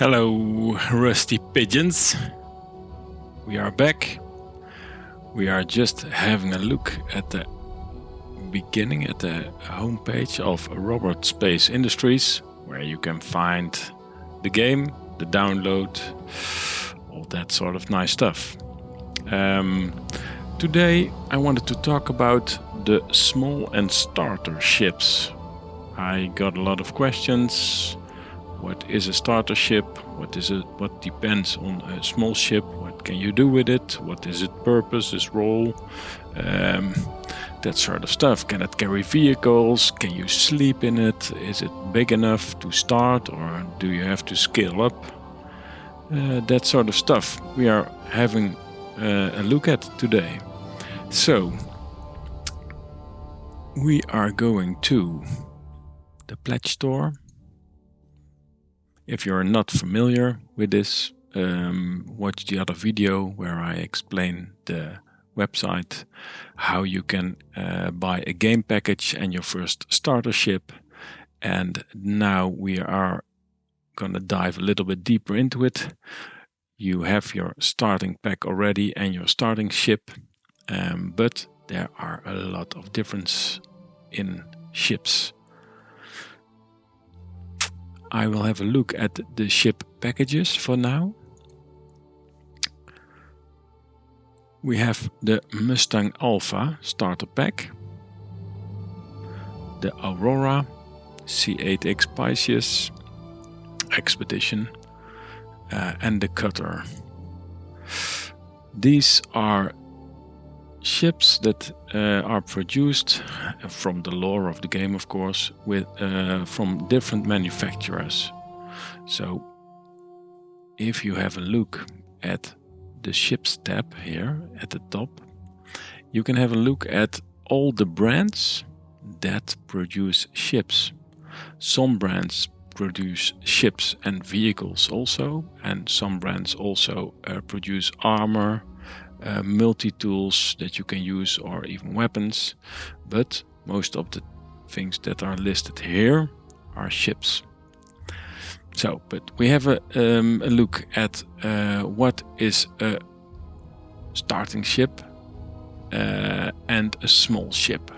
Hello, rusty pigeons. We are back. We are just having a look at the beginning, at the homepage of Robert Space Industries, where you can find the game, the download, all that sort of nice stuff. Today I wanted to talk about the small and starter ships. I got a lot of questions. What is a starter ship? What depends on a small ship? What can you do with it? What is its purpose, its role? That sort of stuff. Can it carry vehicles? Can you sleep in it? Is it big enough to start, or do you have to scale up? That sort of stuff we are having a look at today. So we are going to the pledge store. If you're not familiar with this, watch the other video where I explain the website, how you can buy a game package and your first starter ship. And now we are going to dive a little bit deeper into it. You have your starting pack already and your starting ship, but there are a lot of difference in ships. I will have a look at the ship packages for now. We have the Mustang Alpha starter pack, the Aurora, C8X Pisces Expedition, and the Cutter. These are ships that are produced from the lore of the game, of course, with from different manufacturers. So if you have a look at the ships tab here at the top, you can have a look at all the brands that produce ships. Some brands produce ships and vehicles also, and some brands also produce armor, multi-tools that you can use, or even weapons, but most of the things that are listed here are ships. So, but we have a look at what is a starting ship and a small ship.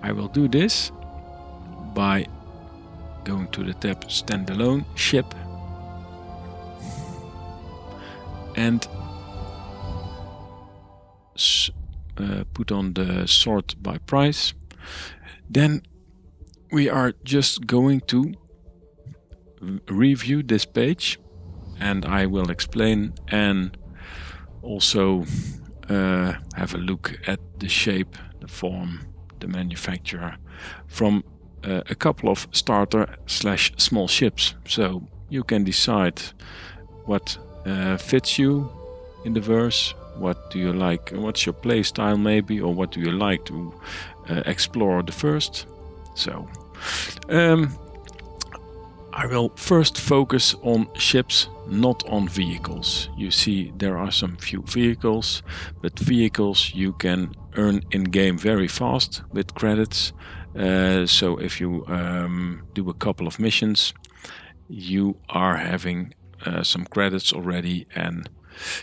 I will do this by going to the tab Standalone Ship and put on the sort by price. Then we are just going to review this page, and I will explain and also have a look at the shape, the form, the manufacturer from a couple of starter/small ships, so you can decide what fits you in the verse. What do you like? What's your play style maybe, or what do you like to explore the first? So I will first focus on ships, not on vehicles. You see there are some few vehicles, but vehicles you can earn in game very fast with credits. So if you do a couple of missions, you are having some credits already, and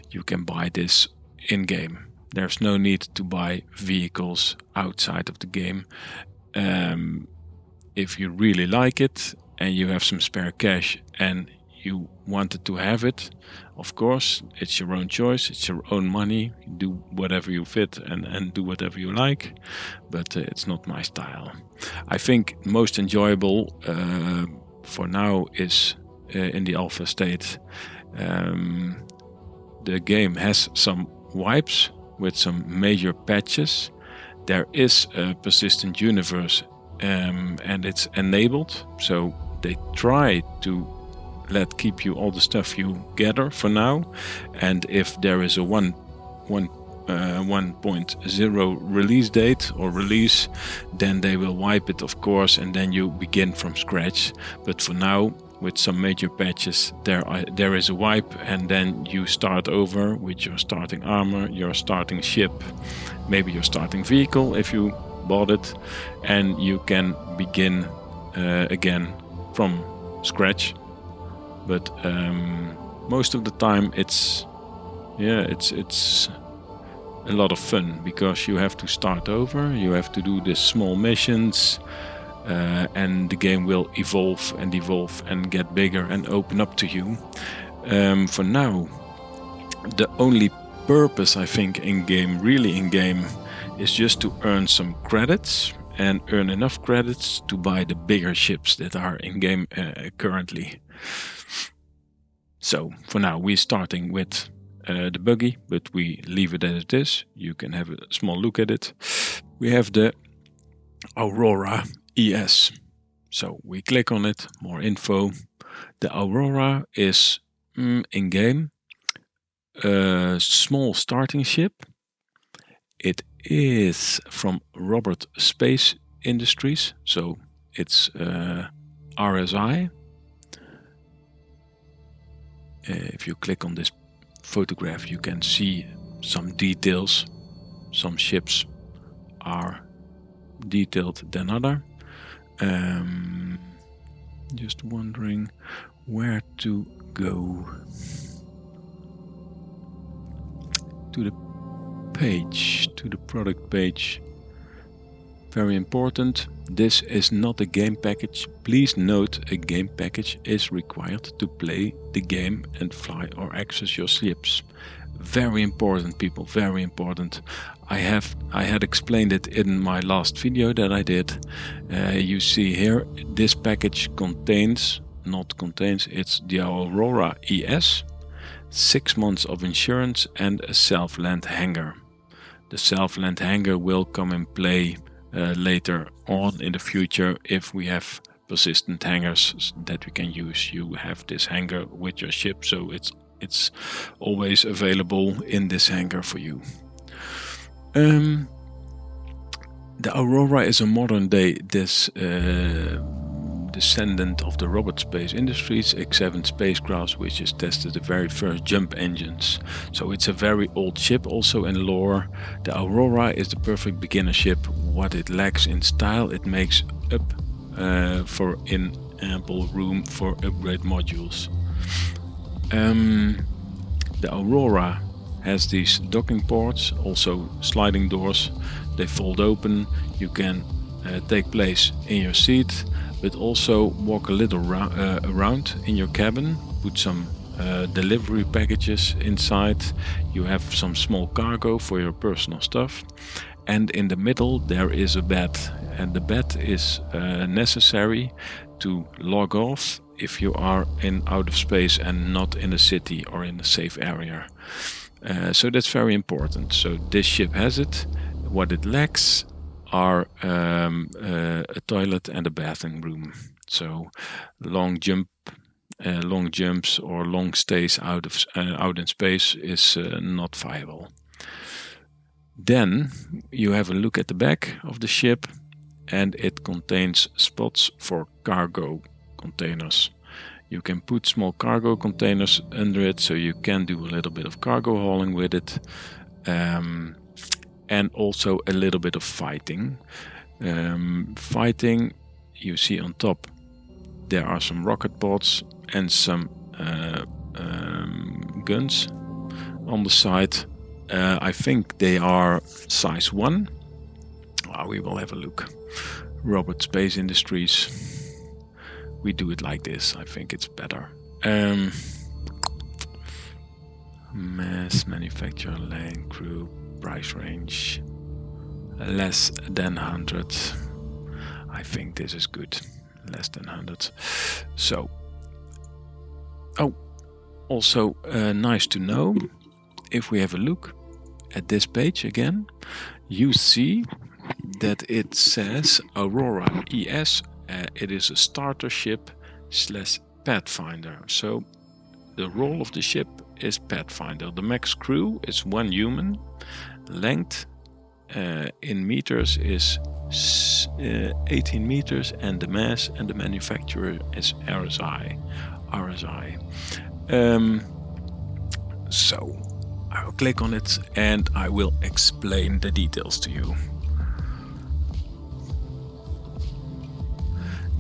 you can buy this in-game. There's no need to buy vehicles outside of the game. If you really like it and you have some spare cash and you wanted to have it, of course, it's your own choice, it's your own money. You do whatever you fit and do whatever you like, but it's not my style. I think most enjoyable for now is in the alpha state. The game has some wipes with some major patches. There is a persistent universe and it's enabled, so they try to keep you all the stuff you gather for now, and if there is a 1.0 release date or release, then they will wipe it, of course, and then you begin from scratch. But for now, with some major patches, there is a wipe, and then you start over with your starting armor, your starting ship, maybe your starting vehicle if you bought it, and you can begin again from scratch. but most of the time it's a lot of fun, because you have to start over, you have to do the small missions, and the game will evolve and get bigger and open up to you. For now, the only purpose, I think, in game, is just to earn some credits and earn enough credits to buy the bigger ships that are in game currently. So for now, we're starting with the buggy, but we leave it as it is. You can have a small look at it. We have the Aurora ES. So we click on it, more info. The Aurora is in game a small starting ship. It is from Robert Space Industries, so it's RSI. If you click on this photograph, you can see some details. Some ships are detailed than other. Just wondering where to go. To the page, to the product page. Very important, this is not a game package. Please note, a game package is required to play the game and fly or access your ships. Very important, people, very important. I had explained it in my last video that I did. You see here, this package contains, it's the Aurora ES, 6 months of insurance and a self-land hangar. The self-land hangar will come in play later on in the future if we have persistent hangars that we can use. You have this hangar with your ship, so it's always available in this hangar for you. The Aurora is a modern day descendant of the Robert Space Industries X-7 spacecraft, which is tested the very first jump engines. So it's a very old ship. Also in lore, the Aurora is the perfect beginner ship. What it lacks in style, it makes up for in ample room for upgrade modules. The Aurora has these docking ports, also sliding doors. They fold open. You can take place in your seat, but also walk a little around in your cabin, put some delivery packages inside. You have some small cargo for your personal stuff. And in the middle there is a bed, and the bed is necessary to log off if you are in outer space and not in a city or in a safe area. So that's very important. So this ship has it. What it lacks are a toilet and a bathing room. So long jumps or long stays out in space is not viable. Then you have a look at the back of the ship, and it contains spots for cargo containers. You can put small cargo containers under it, so you can do a little bit of cargo hauling with it. And also a little bit of fighting. Fighting, you see on top, there are some rocket pods and some guns on the side. I think they are size 1. We will have a look. Robert Space Industries. We do it like this. I think it's better. Mass manufacturer, lane, crew, price range less than 100. I think this is good. Less than 100. So, also nice to know, if we have a look at this page again, you see that it says Aurora ES. It is a starter ship / Pathfinder. So the role of the ship is Pathfinder. The max crew is 1 human. Length in meters is 18 meters, and the mass and the manufacturer is RSI. So I will click on it and I will explain the details to you.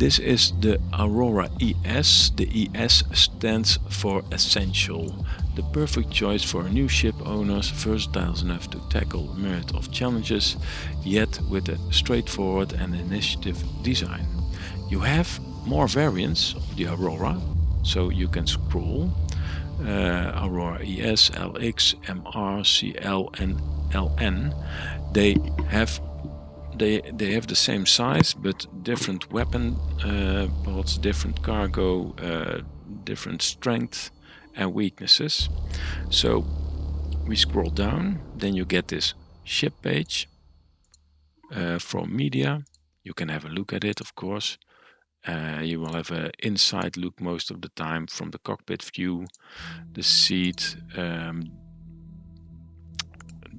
This is the Aurora ES. The ES stands for Essential. The perfect choice for new ship owners, versatile enough to tackle a myriad of challenges, yet with a straightforward and initiative design. You have more variants of the Aurora, so you can scroll. Aurora ES, LX, MR, CL and LN. They have the same size but different weapon pods, different cargo, different strength and weaknesses. So we scroll down, then you get this ship page from media. You can have a look at it, of course. You will have an inside look most of the time from the cockpit view, the seat,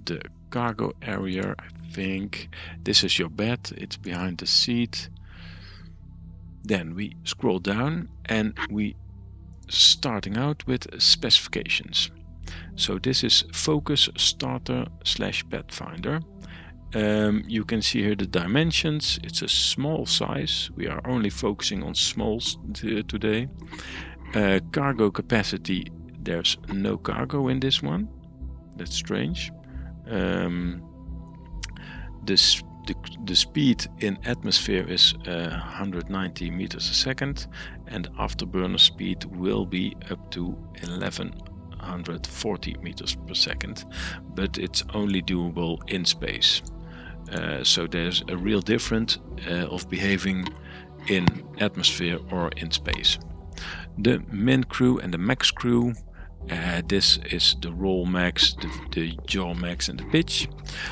the cargo area. I think this is your bed, it's behind the seat. Then we scroll down and we starting out with specifications. So this is Focus Starter / Pathfinder. You can see here the dimensions. It's a small size. We are only focusing on smalls today. Cargo capacity, there's no cargo in this one. That's strange. The speed in atmosphere is 190 meters a second, and afterburner speed will be up to 1140 meters per second, but it's only doable in space. So there's a real difference of behaving in atmosphere or in space. The min crew and the max crew, this is the roll max, the yaw max and the pitch.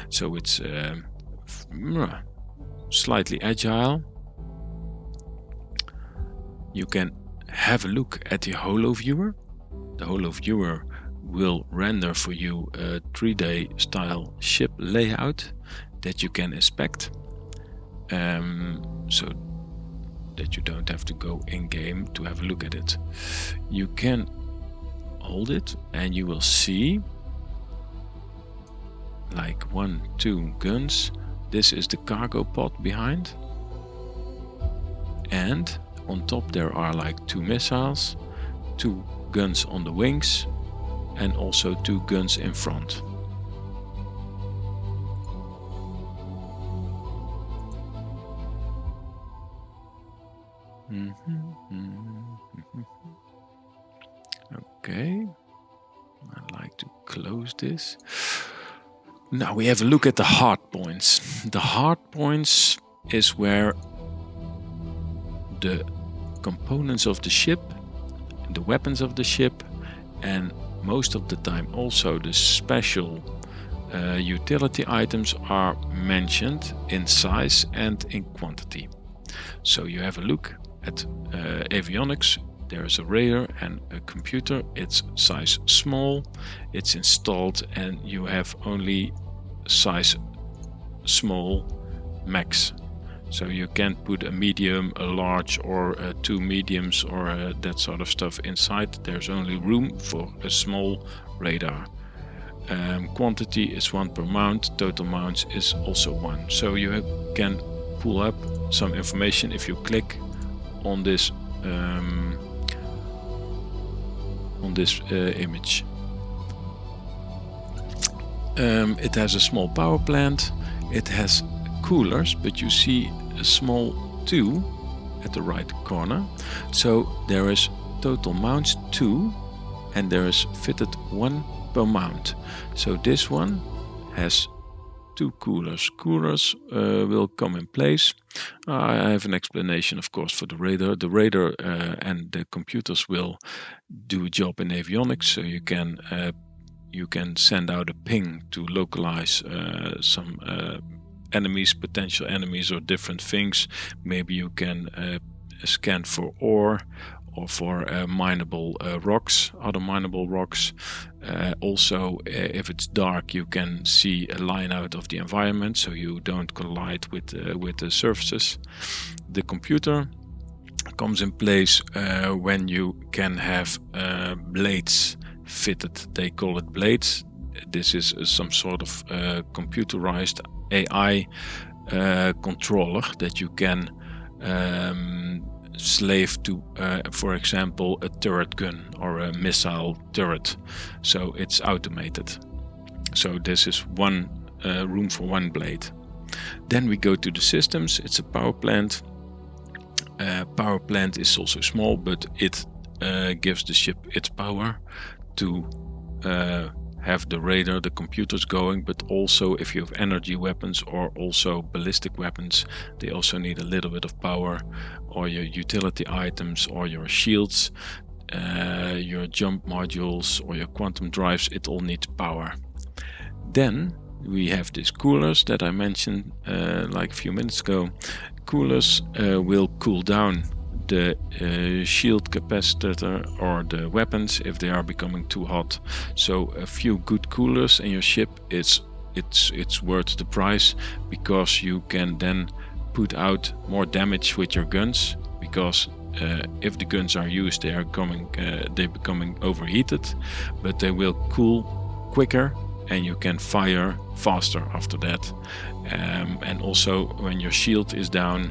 So it's slightly agile. You can have a look at the holo viewer. The holo viewer will render for you a 3D style ship layout that you can inspect, so that you don't have to go in game to have a look at it. You can hold it and you will see like 1-2 guns. This is the cargo pod behind, and on top there are like 2 missiles, 2 guns on the wings, and also 2 guns in front. Okay, I'd like to close this. Now we have a look at the hard points. The hard points is where the components of the ship, the weapons of the ship, and most of the time also the special utility items are mentioned in size and in quantity. So you have a look at avionics. There is a radar and a computer. It's size small, it's installed, and you have only size small max. So you can't put a medium, a large, or 2 mediums, or that sort of stuff inside. There's only room for a small radar. Quantity is 1 per mount, total mounts is also 1. So you can pull up some information if you click on this image. It has a small power plant, it has coolers, but you see a small 2 at the right corner. So there is total mounts 2, and there is fitted 1 per mount. So this one has 2 coolers. Coolers will come in place. I have an explanation, of course, for the radar. The radar and the computers will do a job in avionics, so you can send out a ping to localize some enemies, potential enemies, or different things. Maybe you can scan for ore or for mineable rocks, other mineable rocks. Also, if it's dark, you can see a line out of the environment, so you don't collide with the surfaces. The computer comes in place when you can have blades fitted. They call it blades. This is some sort of computerized AI controller that you can slave to, for example, a turret gun or a missile turret. So it's automated. So this is one room for one blade. Then we go to the systems. It's a power plant. Power plant is also small, but it gives the ship its power to have the radar, the computers going, but also if you have energy weapons or also ballistic weapons, they also need a little bit of power, or your utility items or your shields, your jump modules or your quantum drives, it all needs power. Then we have these coolers that I mentioned like a few minutes ago. Coolers will cool down the shield capacitor or the weapons if they are becoming too hot. So a few good coolers in your ship, it's worth the price, because you can then put out more damage with your guns, because if the guns are used, they're becoming overheated, but they will cool quicker and you can fire faster after that. And also when your shield is down,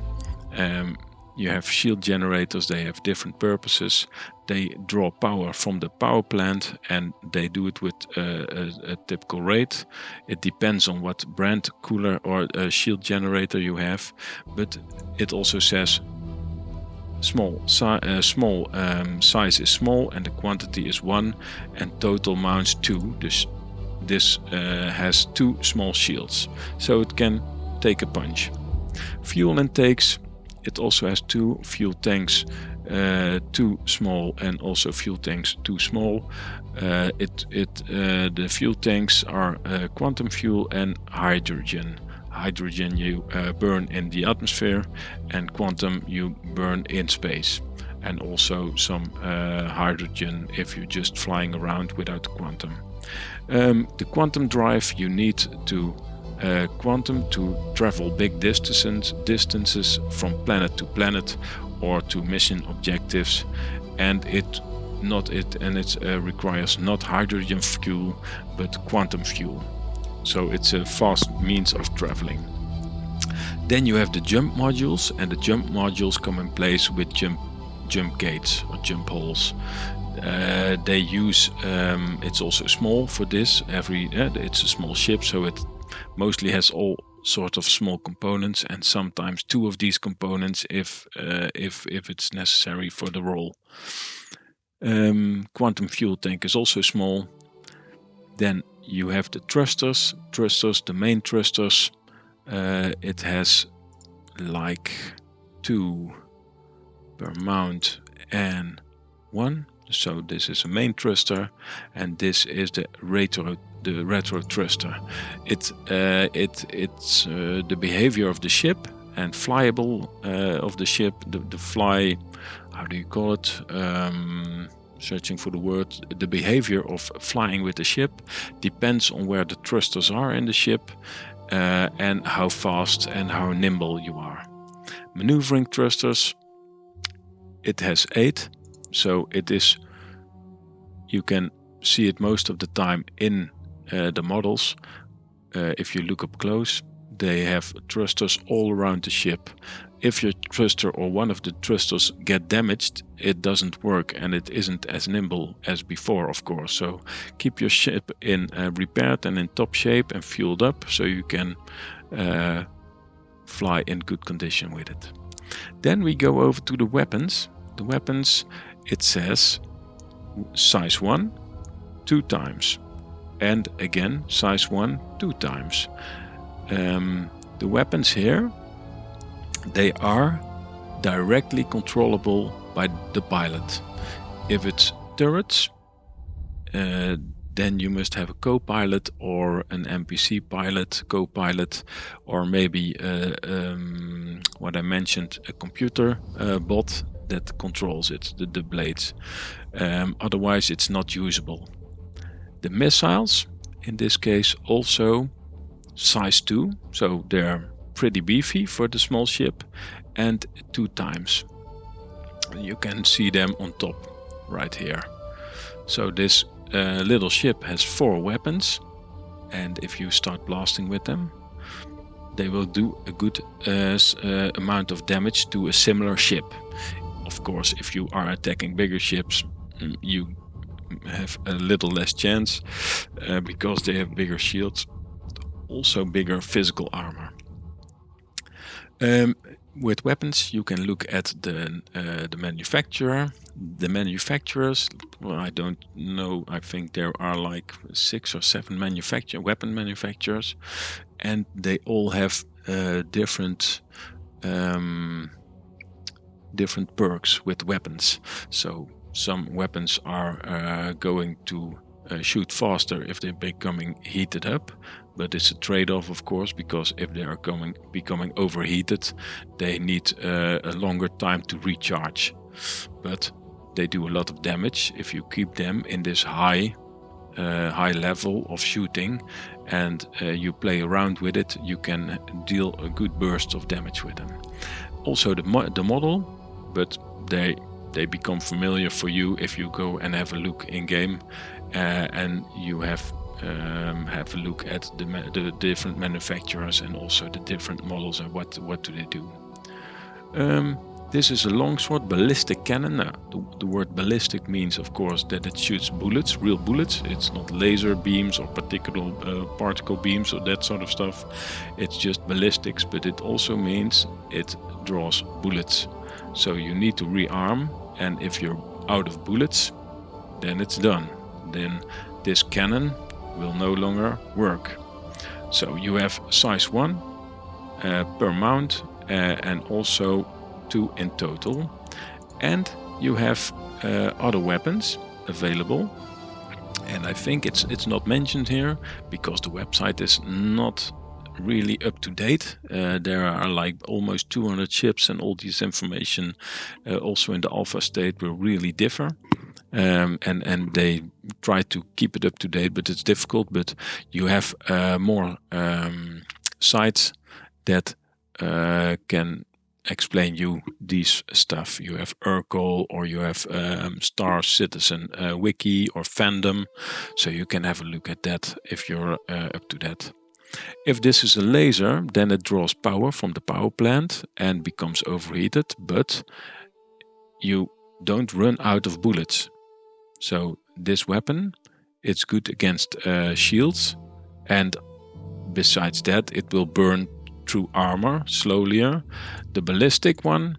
you have shield generators. They have different purposes. They draw power from the power plant, and they do it with a typical rate. It depends on what brand cooler or shield generator you have, but it also says size is small and the quantity is 1 and total mounts 2. This has 2 small shields, so it can take a punch. Fuel intakes. It also has 2 fuel tanks, 2 small and also fuel tanks 2 small. The fuel tanks are quantum fuel and hydrogen. Hydrogen you burn in the atmosphere, and quantum you burn in space. And also some hydrogen if you're just flying around without quantum. The quantum drive you need to quantum to travel big distances from planet to planet or to mission objectives, and it requires not hydrogen fuel but quantum fuel. So it's a fast means of traveling. Then you have the jump modules, and the jump modules come in place with jump gates or jump holes. They use it's also small for this. It's a small ship, so it mostly has all sorts of small components, and sometimes 2 of these components if it's necessary for the role. Quantum fuel tank is also small. Then you have the thrusters, the main thrusters. It has like 2 per mount and 1. So this is a main thruster, and this is the retro thruster. It's the behavior of the ship and flyable of the ship. The fly, how do you call it? Searching for the word. The behavior of flying with the ship depends on where the thrusters are in the ship and how fast and how nimble you are. Maneuvering thrusters. It has 8. So it is, you can see it most of the time in the models. If you look up close, they have thrusters all around the ship. If your thruster or one of the thrusters get damaged, it doesn't work and it isn't as nimble as before, of course. So keep your ship in repaired and in top shape and fueled up, so you can fly in good condition with it. Then we go over to the weapons. The weapons, it says size 1 2 times, and again size 1 2 times. The weapons here, they are directly controllable by the pilot. If it's turrets, then you must have a co-pilot or an NPC pilot, co-pilot, or maybe what I mentioned, a computer bot that controls it, the blades. Otherwise it's not usable. The missiles, in this case, also size 2, so they're pretty beefy for the small ship, and 2 times. You can see them on top right here. So this little ship has 4 weapons, and if you start blasting with them, they will do a good amount of damage to a similar ship. of course, if you are attacking bigger ships, you have a little less chance because they have bigger shields, also bigger physical armor. With weapons, you can look at the manufacturer. The manufacturers, well, I don't know, I think there are like 6 or 7 weapon manufacturers, and they all have different perks with weapons. So some weapons are going to shoot faster if they're becoming heated up, but it's a trade-off, of course, because if they are becoming overheated, they need a longer time to recharge. But they do a lot of damage if you keep them in this high level of shooting, and you play around with it. You can deal a good burst of damage with them. Also the model, but they become familiar for you if you go and have a look in game, and you have a look at the different manufacturers and also the different models and what do they do. This is a longsword ballistic cannon. Now, the word ballistic means, of course, that it shoots bullets, real bullets. It's not laser beams or particle beams or that sort of stuff. It's just ballistics, but it also means it draws bullets. So you need to rearm, and if you're out of bullets, then it's done. Then this cannon will no longer work. So you have size 1 per mount and also 2 in total, and you have other weapons available, and I think it's not mentioned here because the website is not really up to date. There are like almost 200 ships, and all this information also in the alpha state will really differ, and they try to keep it up to date, but it's difficult. But you have more sites that can explain you these stuff. You have Urkel, or you have Star Citizen Wiki or Fandom, so you can have a look at that if you're up to that. If this is a laser, then it draws power from the power plant and becomes overheated, but you don't run out of bullets. So this weapon, it's good against shields, and besides that, it will burn through armor slowlier. The ballistic one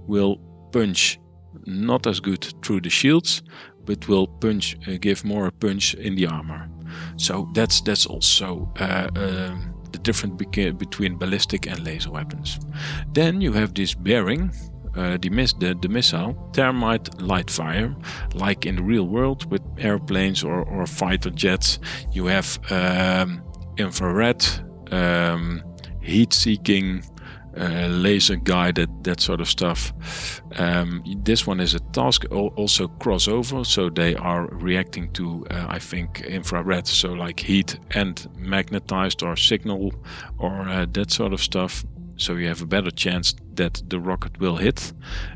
will punch not as good through the shields, but will give more punch in the armor. So that's also the difference between ballistic and laser weapons. Then you have this bearing, the missile thermite light fire, like in the real world with airplanes or fighter jets. You have infrared, heat-seeking, laser guided, that sort of stuff. This one is a task, also crossover, so they are reacting to I think infrared, so like heat and magnetized or signal or that sort of stuff. So you have a better chance that the rocket will hit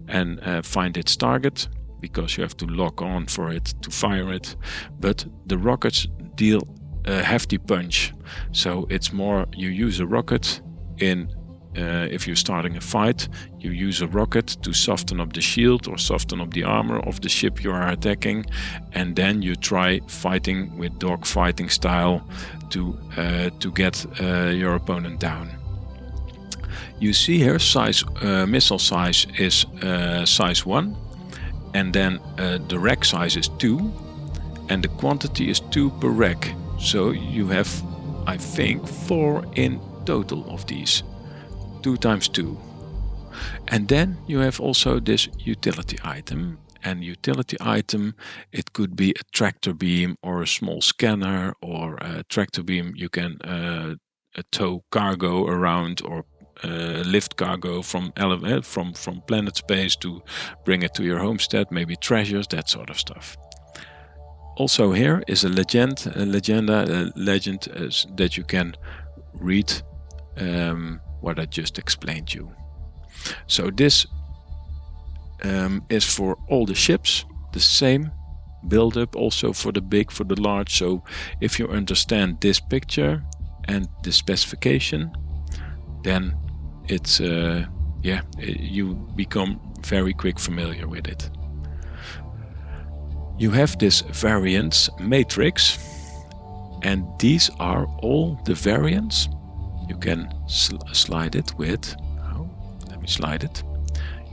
and find its target, because you have to lock on for it to fire it. But the rockets deal a hefty punch, so it's more you use a rocket in if you're starting a fight, you use a rocket to soften up the shield or soften up the armor of the ship you are attacking, and then you try fighting with dog fighting style to get your opponent down. You see here missile size is size 1, and then the rack size is 2, and the quantity is 2 per rack. So you have, I think, 4 in total of these. 2 times 2. And then you have also this utility item. And utility item, it could be a tractor beam or a small scanner, or a tractor beam you can tow cargo around, or lift cargo from planet space to bring it to your homestead, maybe treasures, that sort of stuff. Also here is a legend that you can read what I just explained you. So this is for all the ships, the same build-up, also for the big, for the large. So if you understand this picture and the specification, then it's you become very quick familiar with it. You have this variance matrix, and these are all the variants. You can slide it with, let me slide it.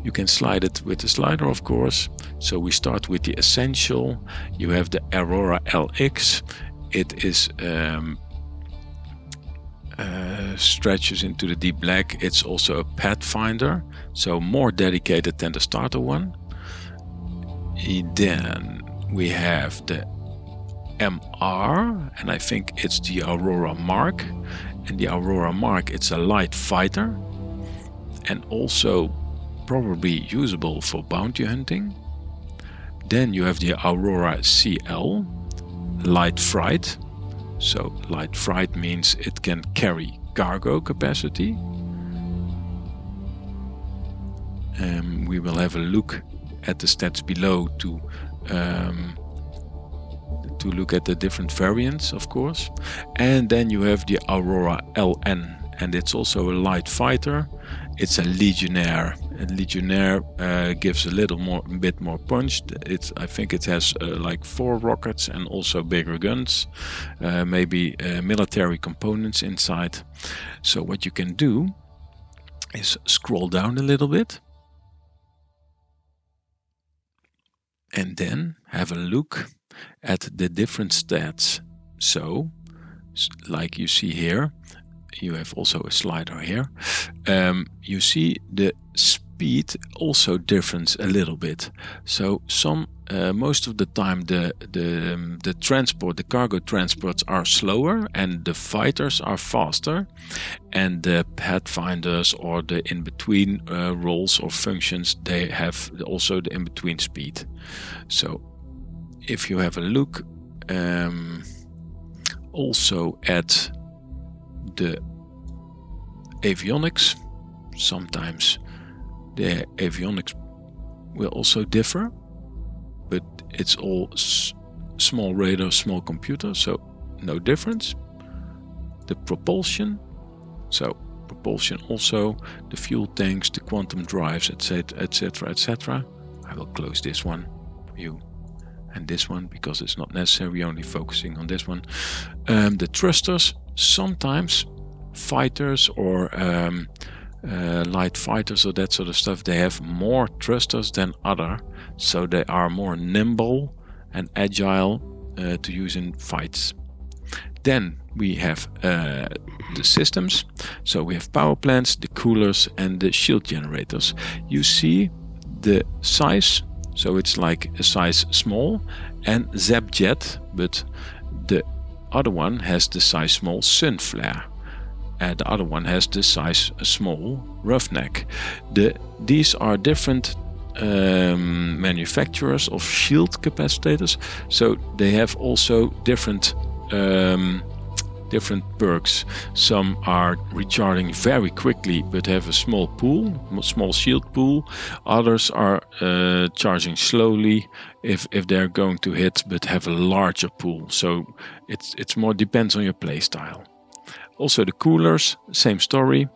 You can slide it with the slider, of course. So we start with the essential. You have the Aurora LX. It is stretches into the deep black. It's also a pathfinder, so more dedicated than the starter one. Then we have the MR, and I think it's the Aurora Mark. And the Aurora Mark, it's a light fighter, and also probably usable for bounty hunting. Then you have the Aurora CL, light freight. So light freight means it can carry cargo capacity. We will have a look at the stats below to look at the different variants, of course. And then you have the Aurora LN, and it's also a light fighter. It's a Legionnaire. And Legionnaire gives a bit more punch. I think it has like 4 rockets and also bigger guns, maybe military components inside. So what you can do is scroll down a little bit and then have a look at the different stats. So, like you see here, you have also a slider here. You see the speed also differs a little bit. So most of the time the cargo transports are slower and the fighters are faster, and the pathfinders or the in-between roles or functions, they have also the in-between speed. So if you have a look also at the avionics, sometimes the avionics will also differ, but it's all small radar, small computer, so no difference. The propulsion, so propulsion also, the fuel tanks, the quantum drives, etc, etc, etc. I will close this one for you and this one because it's not necessary, only focusing on this one. The thrusters, sometimes fighters or light fighters or that sort of stuff, they have more thrusters than other, so they are more nimble and agile to use in fights. Then we have the systems. So we have power plants, the coolers and the shield generators. You see the size, so it's like a size small and Zapjet, but the other one has the size small Sunflare. And the other one has the size small Roughneck. These are different manufacturers of shield capacitors, so they have also different perks. Some are recharging very quickly but have a small shield pool. Others are charging slowly if they're going to hit but have a larger pool. So it's more depends on your playstyle. Also the coolers, same story,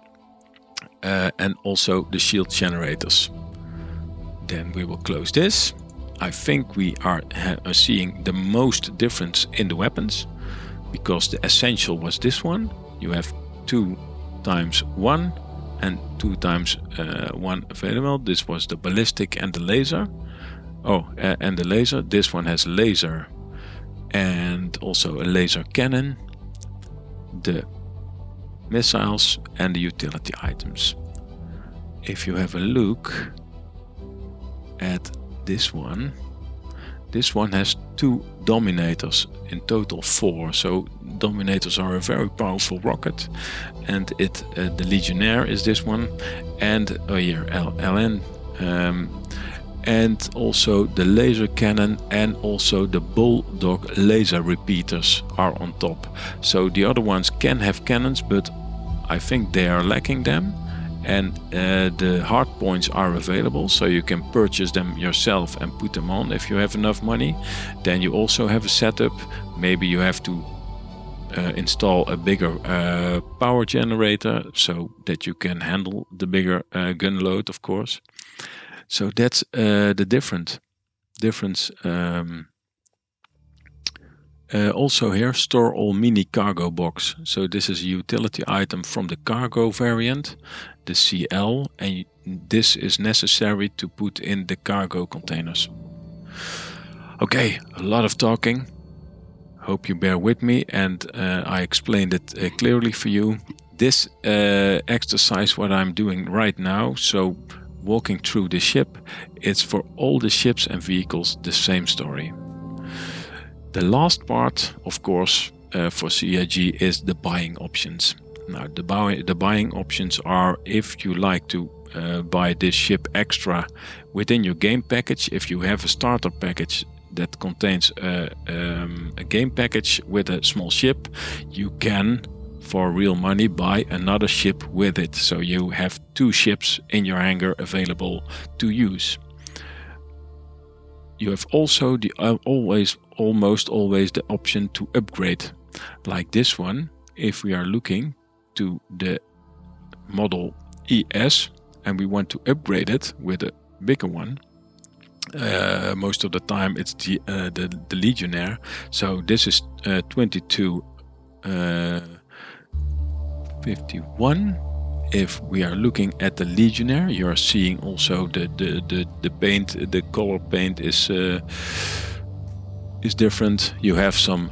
and also the shield generators. Then we will close this. I think we are seeing the most difference in the weapons, because the essential was this one. You have 2x1 and 2x1 available. This was the ballistic and the laser. And the laser. This one has laser and also a laser cannon. The missiles and the utility items. If you have a look at this one has 2 dominators, in total 4. So dominators are a very powerful rocket, and the Legionnaire is this one, and here LN, and also the laser cannon and also the Bulldog laser repeaters are on top. So the other ones can have cannons, but I think they are lacking them, and the hard points are available, so you can purchase them yourself and put them on if you have enough money. Then you also have a setup. Maybe you have to install a bigger power generator so that you can handle the bigger gun load, of course. So that's the difference. Also here, store all mini cargo box. So this is a utility item from the cargo variant, the CL, and this is necessary to put in the cargo containers. Okay, a lot of talking. Hope you bear with me, and I explained it clearly for you. This exercise, what I'm doing right now, so walking through the ship, it's for all the ships and vehicles the same story. The last part, of course, for CIG is the buying options. Now, the buying options are if you like to buy this ship extra within your game package. If you have a starter package that contains a game package with a small ship, you can, for real money, buy another ship with it. So you have 2 ships in your hangar available to use. You have also the almost always the option to upgrade, like this one. If we are looking to the model ES and we want to upgrade it with a bigger one, most of the time it's the Legionnaire. So this is 2251. If we are looking at the Legionnaire, you are seeing also the paint, the color paint is different. You have some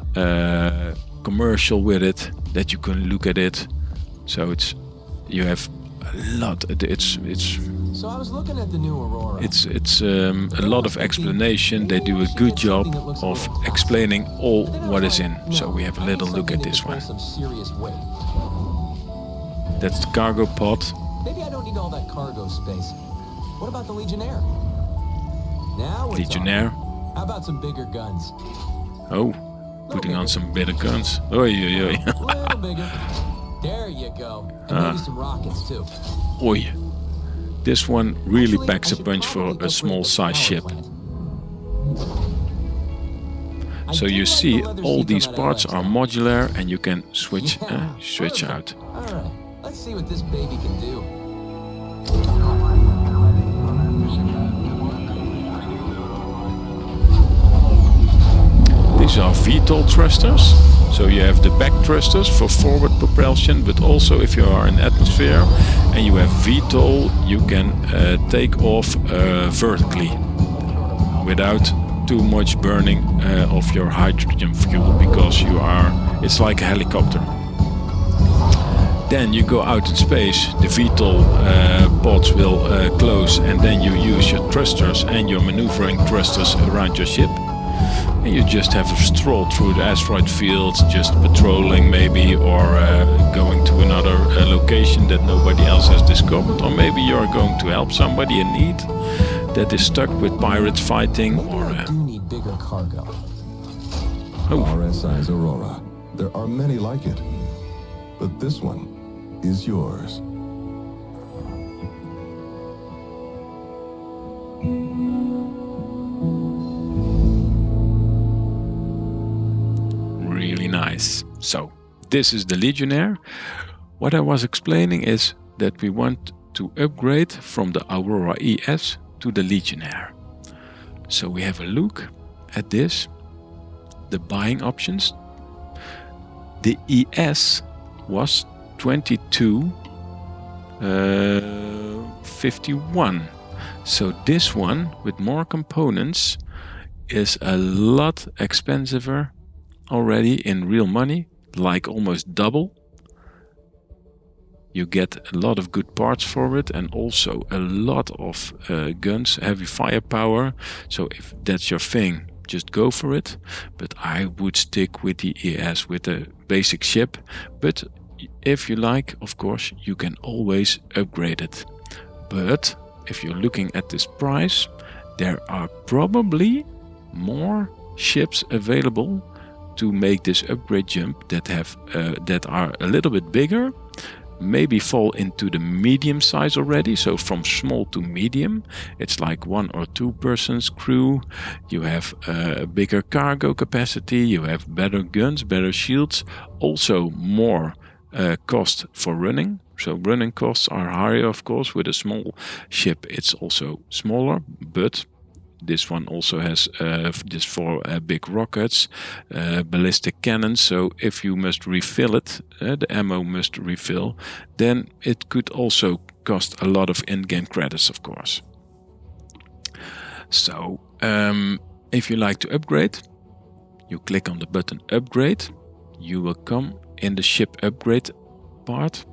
commercial with it that you can look at it. So you have a lot. So I was looking at the new Aurora. It's a lot of explanation. They do a good job of explaining all what is in. So we have a little look at this one. That's the cargo pod. Maybe I don't need all that cargo space. What about the Legionnaire? Now we're Legionnaire. talking. How about some bigger guns? Oh, putting on some bigger guns. Oi. A little bigger. There you go. And maybe some rockets too. Oi. This one really packs a punch for a small size ship. So you see all these parts are modular and you can switch out. All right. Let's see what this baby can do. These are VTOL thrusters. So you have the back thrusters for forward propulsion, but also if you are in atmosphere and you have VTOL, you can take off vertically without too much burning of your hydrogen fuel, because it's like a helicopter. Then you go out in space, the VTOL pods will close, and then you use your thrusters and your maneuvering thrusters around your ship. And you just have a stroll through the asteroid fields, just patrolling maybe, or going to another location that nobody else has discovered. Or maybe you're going to help somebody in need that is stuck with pirates fighting. Or I do need bigger cargo. RSI's Aurora. There are many like it, but this one is yours. Really nice. So this is the Legionnaire. What I was explaining is that we want to upgrade from the Aurora ES to the Legionnaire. So we have a look at this, the buying options. The ES was 2251. So this one with more components is a lot expensiver already in real money, like almost double. You get a lot of good parts for it, and also a lot of guns, heavy firepower. So if that's your thing, just go for it. But I would stick with the ES, with the basic ship. But if you like, of course, you can always upgrade it. But if you're looking at this price, there are probably more ships available to make this upgrade jump that are a little bit bigger, maybe fall into the medium size already. So from small to medium, it's like 1 or 2 persons crew. You have a bigger cargo capacity. You have better guns, better shields. Also more cost for running. So running costs are higher, of course. With a small ship, it's also smaller, but this one also has just 4 big rockets, ballistic cannons. So if you must refill it, the ammo must refill, then it could also cost a lot of in-game credits, of course. So if you like to upgrade, you click on the button upgrade. You will come in the ship upgrade part.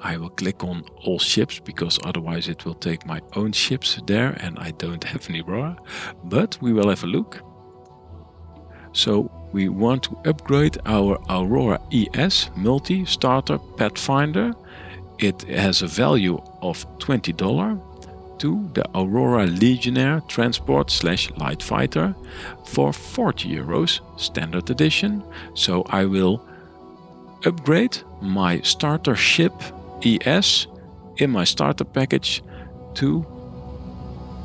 I will click on all ships because otherwise it will take my own ships there and I don't have any raw. But we will have a look. So we want to upgrade our Aurora ES multi-starter Pathfinder. It has a value of $20 to the Aurora Legionnaire Transport / Light Fighter for €40 standard edition. So I will upgrade my starter ship ES in my starter package to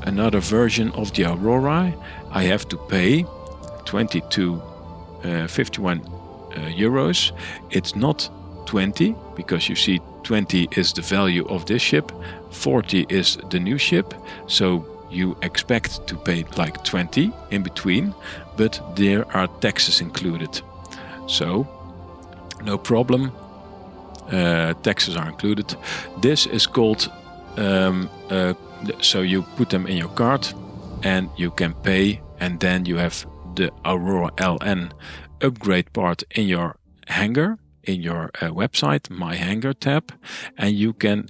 another version of the Aurora. I have to pay 51 euros. It's not 20 because you see 20 is the value of this ship, 40 is the new ship, so you expect to pay like 20 in between, but there are taxes included. So no problem. Taxes are included. This is called so you put them in your cart and you can pay, and then you have the Aurora LN upgrade part in your hangar, in your website, My Hangar tab, and you can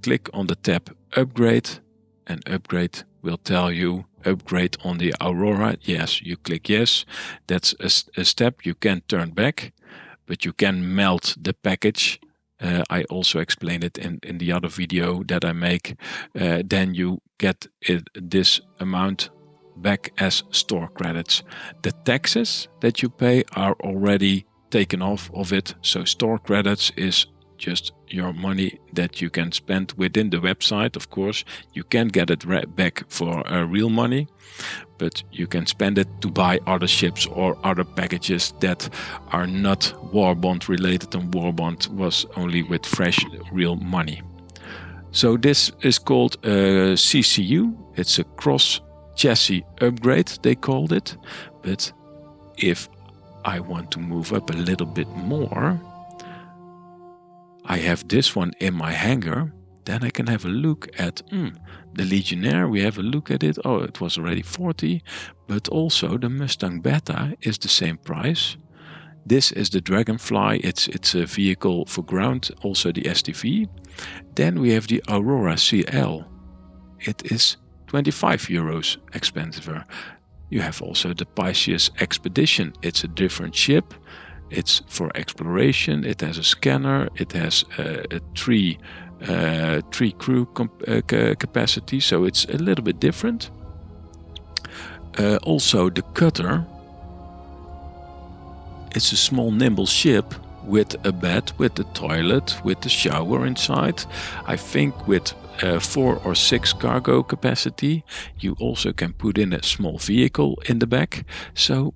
click on the tab upgrade, and upgrade will tell you upgrade on the Aurora. Yes, you click yes. That's a step you can turn back, but you can melt the package. I also explained it in the other video that I make. Then you get this amount back as store credits. The taxes that you pay are already taken off of it. So store credits is just your money that you can spend within the website. Of course, you can get it back for real money, but you can spend it to buy other ships or other packages that are not Warbond related, and Warbond was only with fresh real money. So this is called CCU. It's a cross chassis upgrade, they called it. But if I want to move up a little bit more, I have this one in my hangar. Then I can have a look at the Legionnaire. We have a look at it. Oh, it was already 40. But also the Mustang Beta is the same price. This is the Dragonfly. It's a vehicle for ground. Also the STV. Then we have the Aurora CL. It is 25 euros expensive. You have also the Pisces Expedition. It's a different ship. It's for exploration. It has a scanner. It has a three crew capacity, so it's a little bit different. Also, the Cutter. It's a small, nimble ship with a bed, with a toilet, with a shower inside. I think with 4 or 6 cargo capacity. You also can put in a small vehicle in the back. So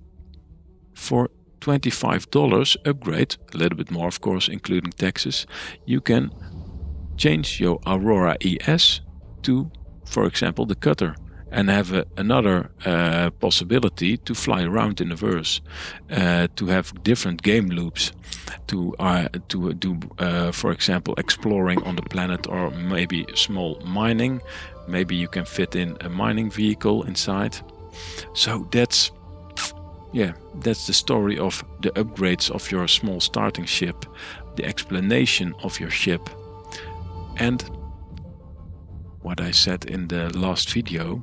for $25 upgrade, a little bit more of course including taxes, you can change your Aurora ES to, for example, the Cutter, and have another possibility to fly around in the verse, to have different game loops, to do, for example, exploring on the planet, or maybe small mining. Maybe you can fit in a mining vehicle inside. So that's the story of the upgrades of your small starting ship, the explanation of your ship. And what I said in the last video,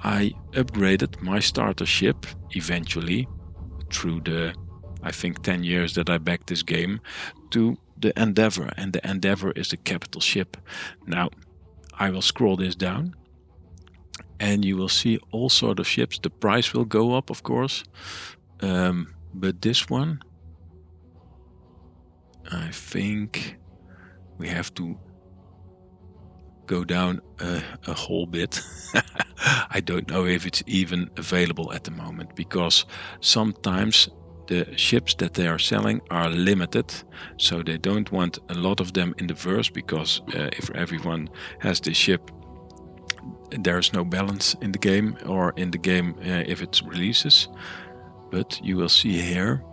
I upgraded my starter ship eventually through the, I think, 10 years that I backed this game, to the Endeavour, and the Endeavour is the capital ship. Now, I will scroll this down and you will see all sort of ships. The price will go up, of course, but this one, I think we have to go down a whole bit. I don't know if it's even available at the moment, because sometimes the ships that they are selling are limited, so they don't want a lot of them in the verse, because if everyone has this ship, there's no balance in the game, or in the game if it releases. But you will see here,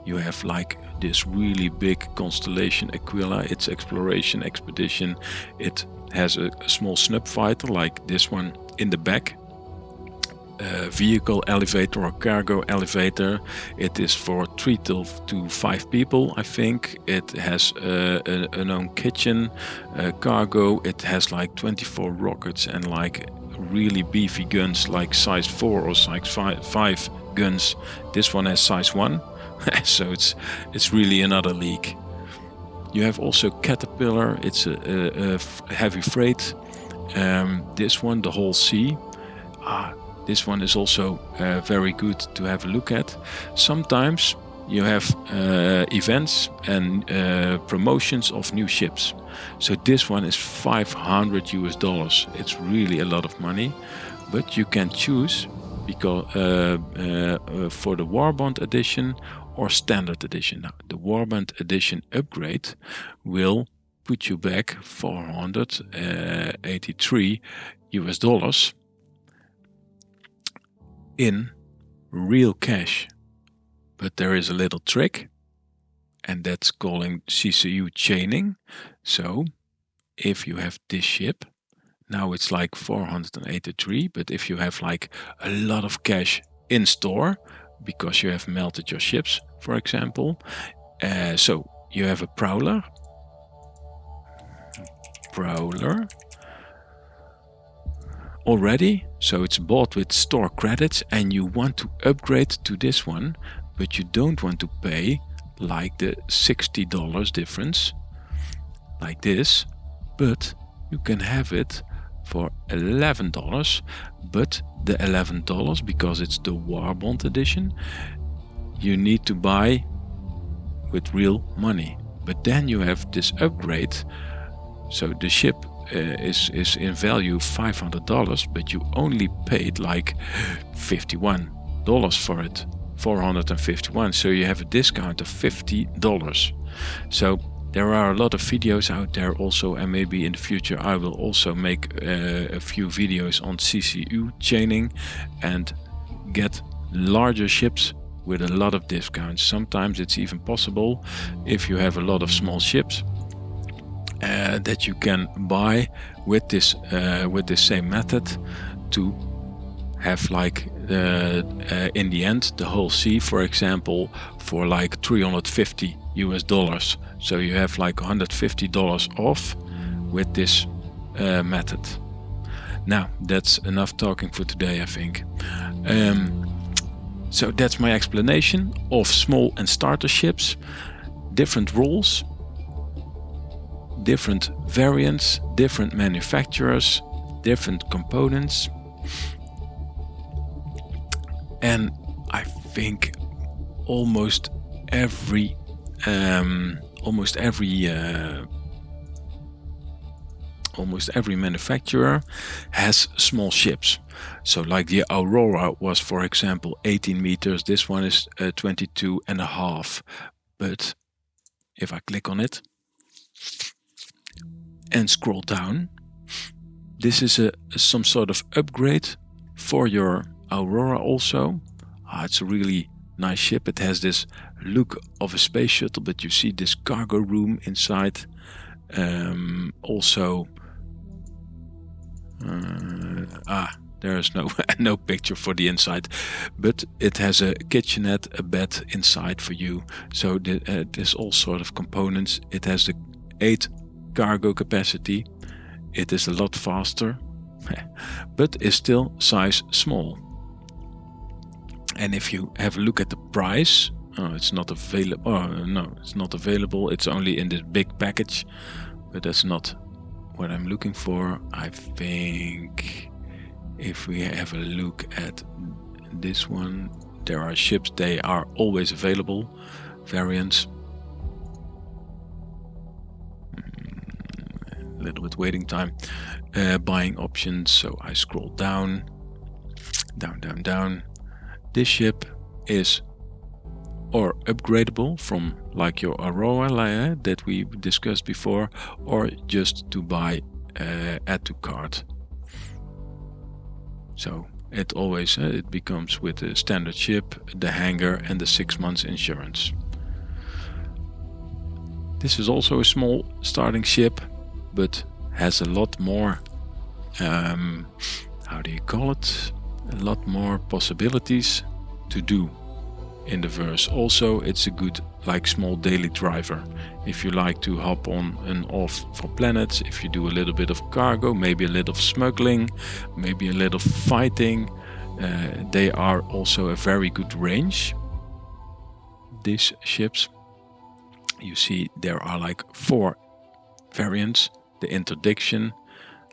you have like this really big constellation Aquila. It's exploration expedition. It has a small snub fighter like this one in the back. Vehicle elevator or cargo elevator. It is for 3 to 5 people, I think. It has an own kitchen, cargo. It has like 24 rockets and like really beefy guns, like size 4 or size 5 guns. This one has size 1, so it's really another league. You have also Caterpillar. It's a heavy freight. This one, the whole sea. This one is also very good to have a look at. Sometimes you have events and promotions of new ships. So this one is $500. It's really a lot of money, but you can choose because for the Warband edition or standard edition. Now, the Warband edition upgrade will put you back $483 in real cash. But there is a little trick, and that's calling CCU chaining. So if you have this ship, now it's like 483, but if you have like a lot of cash in store because you have melted your ships, for example, so you have a prowler already, so it's bought with store credits, and you want to upgrade to this one, but you don't want to pay like the $60 difference like this, but you can have it for $11, but the $11, because it's the Warband edition, you need to buy with real money. But then you have this upgrade, so the ship is in value $500, but you only paid like $51 for it, 451, so you have a discount of $50. So there are a lot of videos out there also, and maybe in the future I will also make a few videos on CCU chaining and get larger ships with a lot of discounts. Sometimes it's even possible, if you have a lot of small ships, that you can buy with this same method to have like in the end the whole sea, for example, for like $350. So you have like $150 off with this method. Now that's enough talking for today, I think. So that's my explanation of small and starter ships, different rules, different variants, different manufacturers, different components. And I think almost every manufacturer has small ships. So like the Aurora was, for example, 18 meters. This one is 22.5. But if I click on it and scroll down, this is some sort of upgrade for your Aurora also. It's a really nice ship. It has this look of a space shuttle, but you see this cargo room inside. Also, there is no picture for the inside, but it has a kitchenette, a bed inside for you. So there's all sort of components. It has the 8 cargo capacity. It is a lot faster, but is still size small. And if you have a look at the price, it's not available. No, it's not available. It's only in this big package, but that's not what I'm looking for. I think if we have a look at this one, there are ships. They are always available. Variants. a little bit waiting time. Buying options, so I scroll down. This ship is or upgradable from like your Aurora layer that we discussed before, or just to buy add to cart. So it always it becomes with the standard ship, the hangar and the 6 months insurance. This is also a small starting ship, but has a lot more how do you call it, a lot more possibilities to do in the verse. Also, it's a good like small daily driver if you like to hop on and off for planets, if you do a little bit of cargo, maybe a little of smuggling, maybe a little fighting. They are also a very good range, these ships. You see there are like 4 variants: the interdiction,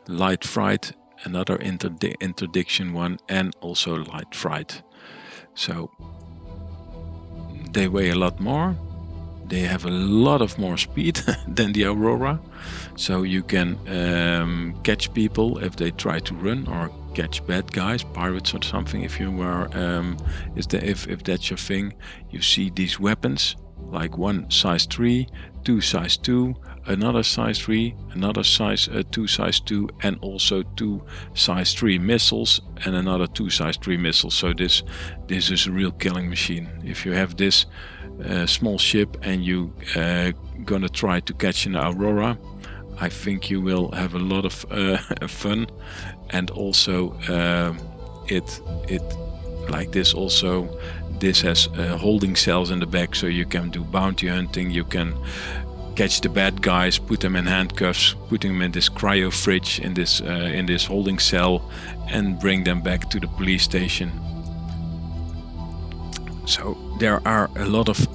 light freight, another interdiction one, and also light freight. So they weigh a lot more, they have a lot of more speed than the Aurora, so you can catch people if they try to run, or catch bad guys, pirates or something, if you are if that's your thing. You see these weapons, like one size 3, 2 size 2, another size 3, another size 2 size 2, and also 2 size 3 missiles, and another 2 size 3 missiles. So this is a real killing machine. If you have this small ship and you gonna try to catch an Aurora, I think you will have a lot of fun. And also it like this also, this has holding cells in the back, so you can do bounty hunting, you can catch the bad guys, put them in handcuffs, put them in this cryo fridge in this holding cell, and bring them back to the police station. So there are a lot of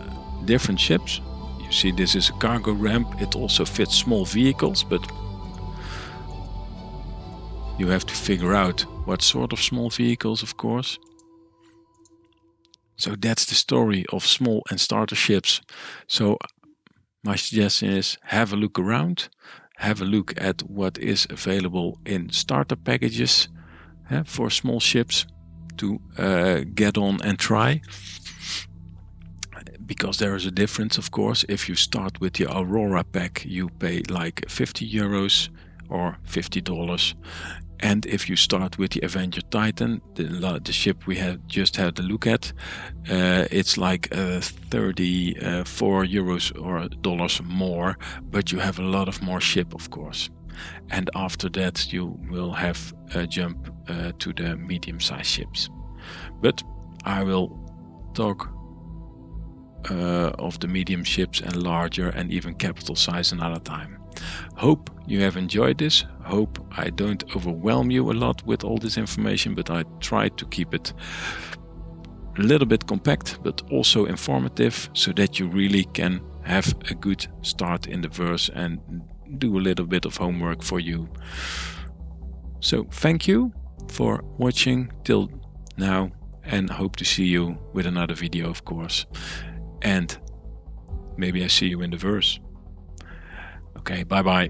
different ships. You see, this is a cargo ramp. It also fits small vehicles, but you have to figure out what sort of small vehicles, of course. So that's the story of small and starter ships. So my suggestion is, have a look around, have a look at what is available in starter packages for small ships to get on and try. Because there is a difference, of course. If you start with the Aurora pack, you pay like €50 or $50. And if you start with the Avenger Titan, the ship we have just had a look at, it's like €34 or dollars more, but you have a lot of more ship, of course. And after that, you will have a jump to the medium-sized ships. But I will talk of the medium ships and larger and even capital size another time. Hope you have enjoyed this. Hope I don't overwhelm you a lot with all this information, but I try to keep it a little bit compact, but also informative, so that you really can have a good start in the verse and do a little bit of homework for you. So thank you for watching till now, and hope to see you with another video, of course. And maybe I see you in the verse. Okay, bye bye.